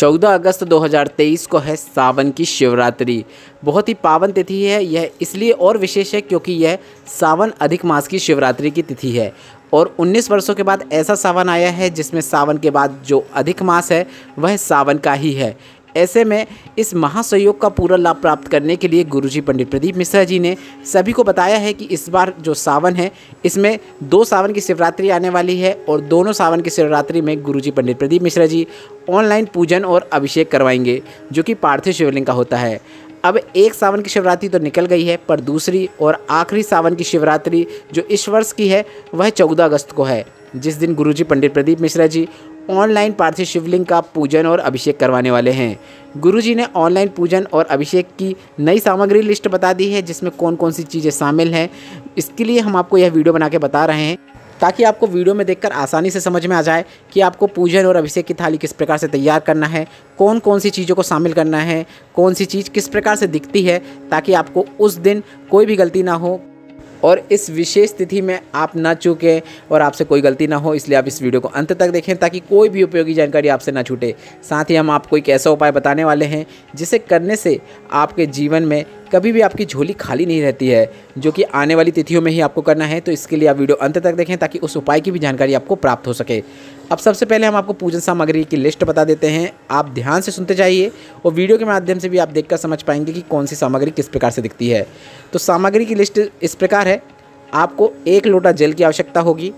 14 अगस्त 2023 को है सावन की शिवरात्रि। बहुत ही पावन तिथि है। यह इसलिए और विशेष है क्योंकि यह सावन अधिक मास की शिवरात्रि की तिथि है और 19 वर्षों के बाद ऐसा सावन आया है जिसमें सावन के बाद जो अधिक मास है वह सावन का ही है। ऐसे में इस महासंयोग का पूरा लाभ प्राप्त करने के लिए गुरुजी पंडित प्रदीप मिश्रा जी ने सभी को बताया है कि इस बार जो सावन है इसमें 2 सावन की शिवरात्रि आने वाली है और दोनों सावन की शिवरात्रि में गुरुजी पंडित प्रदीप मिश्रा जी ऑनलाइन पूजन और अभिषेक करवाएंगे जो कि पार्थिव शिवलिंग का होता है। अब एक सावन की शिवरात्रि तो निकल गई है पर दूसरी और आखिरी सावन की शिवरात्रि जो इस वर्ष की है वह 14 अगस्त को है, जिस दिन गुरुजी पंडित प्रदीप मिश्रा जी ऑनलाइन पार्थिव शिवलिंग का पूजन और अभिषेक करवाने वाले हैं। गुरुजी ने ऑनलाइन पूजन और अभिषेक की नई सामग्री लिस्ट बता दी है जिसमें कौन कौन सी चीज़ें शामिल हैं। इसके लिए हम आपको यह वीडियो बना के बता रहे हैं ताकि आपको वीडियो में देखकर आसानी से समझ में आ जाए कि आपको पूजन और अभिषेक की थाली किस प्रकार से तैयार करना है, कौन कौन सी चीज़ों को शामिल करना है, कौन सी चीज़ किस प्रकार से दिखती है, ताकि आपको उस दिन कोई भी गलती ना हो और इस विशेष तिथि में आप ना चूकें और आपसे कोई गलती ना हो। इसलिए आप इस वीडियो को अंत तक देखें ताकि कोई भी उपयोगी जानकारी आपसे ना छूटे। साथ ही हम आपको एक ऐसा उपाय बताने वाले हैं जिसे करने से आपके जीवन में कभी भी आपकी झोली खाली नहीं रहती है, जो कि आने वाली तिथियों में ही आपको करना है। तो इसके लिए आप वीडियो अंत तक देखें ताकि उस उपाय की भी जानकारी आपको प्राप्त हो सके। अब सबसे पहले हम आपको पूजन सामग्री की लिस्ट बता देते हैं। आप ध्यान से सुनते जाइए और वीडियो के माध्यम से भी आप देखकर समझ पाएंगे कि कौन सी सामग्री किस प्रकार से दिखती है। तो सामग्री की लिस्ट इस प्रकार है। आपको 1 लोटा जल की आवश्यकता होगी।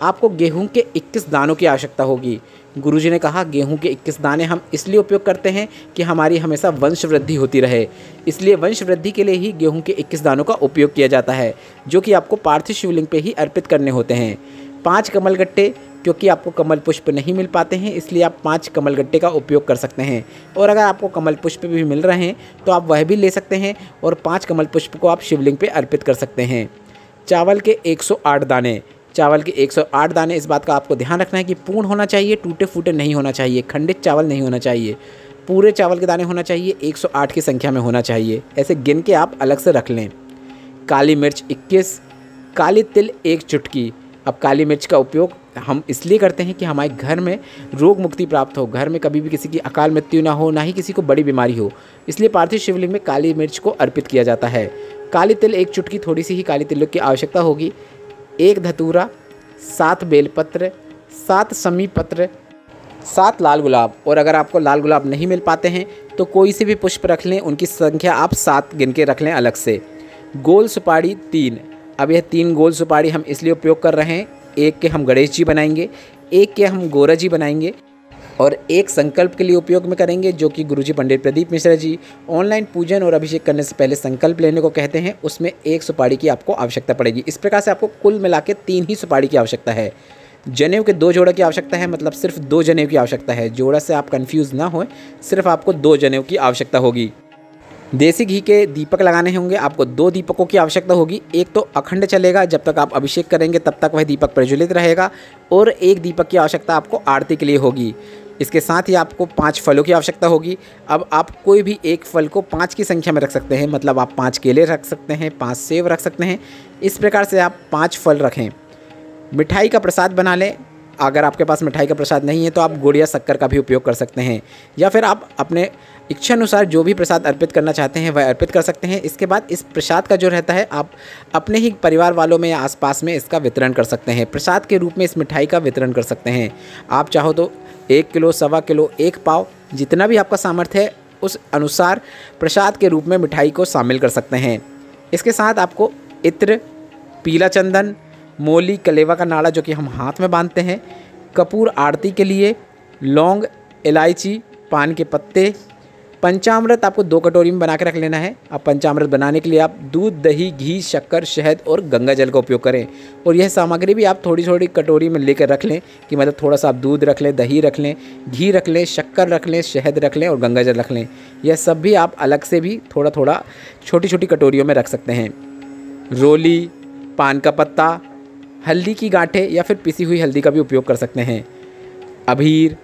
आपको गेहूं के 21 दानों की आवश्यकता होगी। गुरुजी ने कहा गेहूं के 21 दाने हम इसलिए उपयोग करते हैं कि हमारी हमेशा वंश वृद्धि होती रहे, इसलिए वंश वृद्धि के लिए ही गेहूं के 21 दानों का उपयोग किया जाता है, जो कि आपको पार्थिव शिवलिंग पे ही अर्पित करने होते हैं। 5 कमल गट्टे, क्योंकि आपको कमल पुष्प नहीं मिल पाते हैं इसलिए आप 5 कमल गट्टे का उपयोग कर सकते हैं, और अगर आपको कमल पुष्प भी मिल रहे हैं तो आप वह भी ले सकते हैं और 5 कमल पुष्प को आप शिवलिंग पे अर्पित कर सकते हैं। चावल के 108 दाने, चावल के 108 दाने, इस बात का आपको ध्यान रखना है कि पूर्ण होना चाहिए, टूटे फूटे नहीं होना चाहिए, खंडित चावल नहीं होना चाहिए, पूरे चावल के दाने होना चाहिए, 108 की संख्या में होना चाहिए। ऐसे गिन के आप अलग से रख लें। काली मिर्च 21, काली तिल 1 चुटकी। अब काली मिर्च का उपयोग हम इसलिए करते हैं कि हमारे घर में रोग मुक्ति प्राप्त हो, घर में कभी भी किसी की अकाल मृत्यु ना हो, ना ही किसी को बड़ी बीमारी हो, इसलिए पार्थिव शिवलिंग में काली मिर्च को अर्पित किया जाता है। काली तिल 1 चुटकी, थोड़ी सी ही काली तिल की आवश्यकता होगी। 1 धतूरा, 7 बेलपत्र, 7 समी पत्र, 7 लाल गुलाब, और अगर आपको लाल गुलाब नहीं मिल पाते हैं तो कोई से भी पुष्प रख लें, उनकी संख्या आप 7 गिन के रख लें अलग से। गोल सुपारी 3। अब यह 3 गोल सुपारी हम इसलिए उपयोग कर रहे हैं, 1 के हम गणेश जी बनाएंगे, 1 के हम गोरा जी बनाएंगे और 1 संकल्प के लिए उपयोग में करेंगे, जो कि गुरुजी पंडित प्रदीप मिश्रा जी ऑनलाइन पूजन और अभिषेक करने से पहले संकल्प लेने को कहते हैं। उसमें 1 सुपारी की आपको आवश्यकता पड़ेगी। इस प्रकार से आपको कुल मिला के 3 ही सुपारी की आवश्यकता है। जनेऊ के 2 जोड़ा की आवश्यकता है, मतलब सिर्फ 2 जनेऊ की आवश्यकता है। जोड़ा से आप कन्फ्यूज़ ना हों, सिर्फ आपको 2 जनेऊ की आवश्यकता होगी। देसी घी के दीपक लगाने होंगे, आपको 2 दीपकों की आवश्यकता होगी। एक तो अखंड चलेगा, जब तक आप अभिषेक करेंगे तब तक वह दीपक प्रज्वलित रहेगा, और 1 दीपक की आवश्यकता आपको आरती के लिए होगी। इसके साथ ही आपको 5 फलों की आवश्यकता होगी। अब आप कोई भी एक फल को 5 की संख्या में रख सकते हैं, मतलब आप 5 केले रख सकते हैं, 5 सेब रख सकते हैं। इस प्रकार से आप 5 फल रखें। मिठाई का प्रसाद बना लें। अगर आपके पास मिठाई का प्रसाद नहीं है तो आप गुड़ या शक्कर का भी उपयोग कर सकते हैं, या फिर आप अपने इच्छा अनुसार जो भी प्रसाद अर्पित करना चाहते हैं वह अर्पित कर सकते हैं। इसके बाद इस प्रसाद का जो रहता है आप अपने ही परिवार वालों में या आसपास में इसका वितरण कर सकते हैं। प्रसाद के रूप में इस मिठाई का वितरण कर सकते हैं। आप चाहो तो 1 किलो, 1.25 किलो, 1 पाव, जितना भी आपका सामर्थ्य है उस अनुसार प्रसाद के रूप में मिठाई को शामिल कर सकते हैं। इसके साथ आपको इत्र, पीला चंदन, मोली, कलेवा का नाड़ा जो कि हम हाथ में बांधते हैं, कपूर आरती के लिए, लौंग, इलायची, पान के पत्ते, पंचामृत आपको 2 कटोरी में बना के रख लेना है। अब पंचामृत बनाने के लिए आप दूध, दही, घी, शक्कर, शहद और गंगा जल का उपयोग करें, और यह सामग्री भी आप थोड़ी थोड़ी कटोरी में लेकर रख लें, कि मतलब थोड़ा सा आप दूध रख लें, दही रख लें, घी रख लें, शक्कर रख लें, शहद रख लें और गंगा जल रख लें। यह सब भी आप अलग से भी थोड़ा थोड़ा छोटी छोटी कटोरियों में रख सकते हैं। रोली, पान का पत्ता, हल्दी की गांठें या फिर पिसी हुई हल्दी का भी उपयोग कर सकते हैं। अबीर,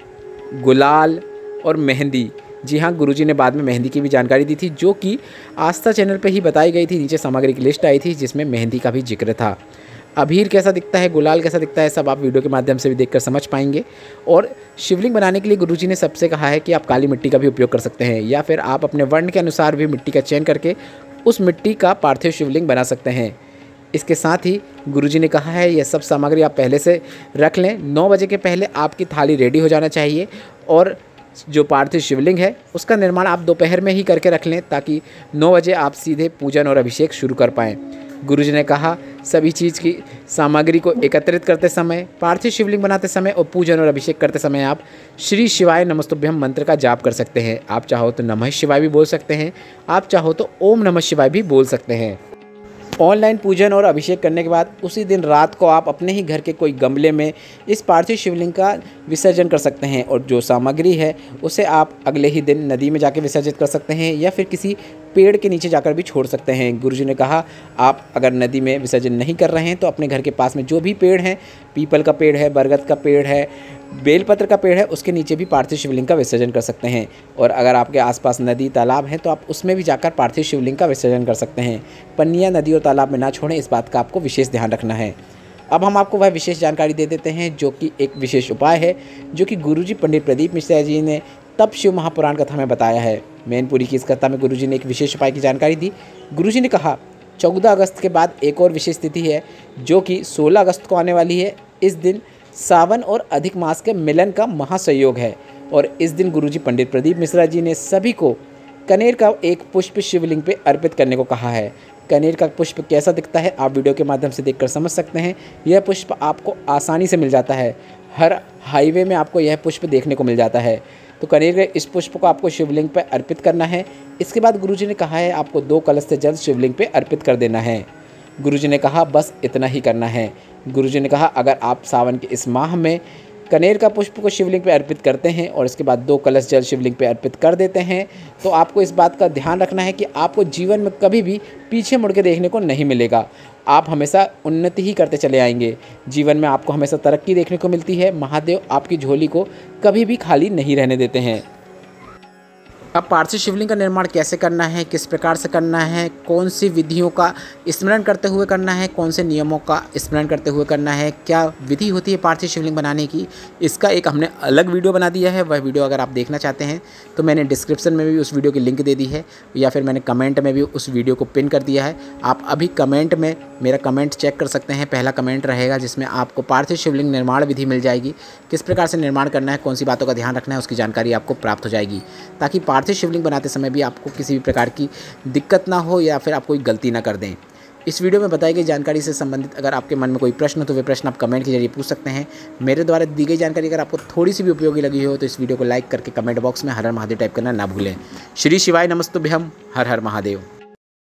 गुलाल और मेहंदी। जी हाँ, गुरुजी ने बाद में मेहंदी की भी जानकारी दी थी, जो कि आस्था चैनल पे ही बताई गई थी। नीचे सामग्री की लिस्ट आई थी जिसमें मेहंदी का भी जिक्र था। अबीर कैसा दिखता है, गुलाल कैसा दिखता है, सब आप वीडियो के माध्यम से भी देखकर समझ पाएंगे। और शिवलिंग बनाने के लिए गुरुजी ने सबसे कहा है कि आप काली मिट्टी का भी उपयोग कर सकते हैं, या फिर आप अपने वर्ण के अनुसार भी मिट्टी का चयन करके उस मिट्टी का पार्थिव शिवलिंग बना सकते हैं। इसके साथ ही गुरुजी ने कहा है यह सब सामग्री आप पहले से रख लें। 9 बजे के पहले आपकी थाली रेडी हो जाना चाहिए, और जो पार्थिव शिवलिंग है उसका निर्माण आप दोपहर में ही करके रख लें, ताकि 9 बजे आप सीधे पूजन और अभिषेक शुरू कर पाएँ। गुरुजी ने कहा सभी चीज़ की सामग्री को एकत्रित करते समय, पार्थिव शिवलिंग बनाते समय और पूजन और अभिषेक करते समय आप श्री शिवाय नमस्तुभ्यम मंत्र का जाप कर सकते हैं। आप चाहो तो नमः शिवाय भी बोल सकते हैं, आप चाहो तो ओम नमः शिवाय भी बोल सकते हैं। ऑनलाइन पूजन और अभिषेक करने के बाद उसी दिन रात को आप अपने ही घर के कोई गमले में इस पार्थिव शिवलिंग का विसर्जन कर सकते हैं, और जो सामग्री है उसे आप अगले ही दिन नदी में जाकर विसर्जित कर सकते हैं, या फिर किसी पेड़ के नीचे जाकर भी छोड़ सकते हैं। गुरुजी ने कहा आप अगर नदी में विसर्जन नहीं कर रहे हैं तो अपने घर के पास में जो भी पेड़ हैं, पीपल का पेड़ है, बरगद का पेड़ है, बेलपत्र का पेड़ है, उसके नीचे भी पार्थिव शिवलिंग का विसर्जन कर सकते हैं। और अगर आपके आसपास नदी तालाब हैं तो आप उसमें भी जाकर पार्थिव शिवलिंग का विसर्जन कर सकते हैं। पन्नियाँ नदी और तालाब में ना छोड़ें, इस बात का आपको विशेष ध्यान रखना है। अब हम आपको वह विशेष जानकारी दे देते हैं जो कि एक विशेष उपाय है, जो कि गुरुजी पंडित प्रदीप मिश्रा जी ने तब शिव महापुराण कथा में बताया है। मैनपुरी की इस कथा में गुरुजी ने एक विशेष उपाय की जानकारी दी। गुरुजी ने कहा 14 अगस्त के बाद एक और विशेष तिथि है जो कि 16 अगस्त को आने वाली है। इस दिन सावन और अधिक मास के मिलन का महासंयोग है, और इस दिन गुरुजी पंडित प्रदीप मिश्रा जी ने सभी को कनेर का एक पुष्प शिवलिंग पे अर्पित करने को कहा है। कनेर का पुष्प कैसा दिखता है आप वीडियो के माध्यम से देखकर समझ सकते हैं। यह पुष्प आपको आसानी से मिल जाता है, हर हाईवे में आपको यह पुष्प देखने को मिल जाता है। तो कनेर के इस पुष्प को आपको शिवलिंग पर अर्पित करना है। इसके बाद गुरुजी ने कहा है आपको 2 कलश से जल शिवलिंग पे अर्पित कर देना है। गुरुजी ने कहा बस इतना ही करना है। गुरुजी ने कहा अगर आप सावन के इस माह में कनेर का पुष्प को शिवलिंग पे अर्पित करते हैं और इसके बाद 2 कलश जल शिवलिंग पे अर्पित कर देते हैं, तो आपको इस बात का ध्यान रखना है कि आपको जीवन में कभी भी पीछे मुड़ के देखने को नहीं मिलेगा। आप हमेशा उन्नति ही करते चले आएंगे। जीवन में आपको हमेशा तरक्की देखने को मिलती है। महादेव आपकी झोली को कभी भी खाली नहीं रहने देते हैं। अब पार्थिव शिवलिंग का निर्माण कैसे करना है, किस प्रकार से करना है, कौन सी विधियों का स्मरण करते हुए करना है, कौन से नियमों का स्मरण करते हुए करना है, क्या विधि होती है पार्थिव शिवलिंग बनाने की, इसका एक हमने अलग वीडियो बना दिया है। वह वीडियो अगर आप देखना चाहते हैं तो मैंने डिस्क्रिप्शन में भी उस वीडियो की लिंक दे दी है, या फिर मैंने कमेंट में भी उस वीडियो को पिन कर दिया है। आप अभी कमेंट में मेरा कमेंट चेक कर सकते हैं। पहला कमेंट रहेगा जिसमें आपको पार्थिव शिवलिंग निर्माण विधि मिल जाएगी, किस प्रकार से निर्माण करना है, कौन सी बातों का ध्यान रखना है, उसकी जानकारी आपको प्राप्त हो जाएगी, ताकि पार्थिव शिवलिंग बनाते समय भी आपको किसी भी प्रकार की दिक्कत ना हो या फिर आप कोई गलती ना कर दें। इस वीडियो में बताई गई जानकारी से संबंधित अगर आपके मन में कोई प्रश्न हो तो वे प्रश्न आप कमेंट के जरिए पूछ सकते हैं। मेरे द्वारा दी गई जानकारी अगर आपको थोड़ी सी भी उपयोगी लगी हो तो इस वीडियो को लाइक करके कमेंट बॉक्स में हर हर महादेव टाइप करना ना भूलें। श्री शिवाय नमस्तुभ्यम। हर हर महादेव।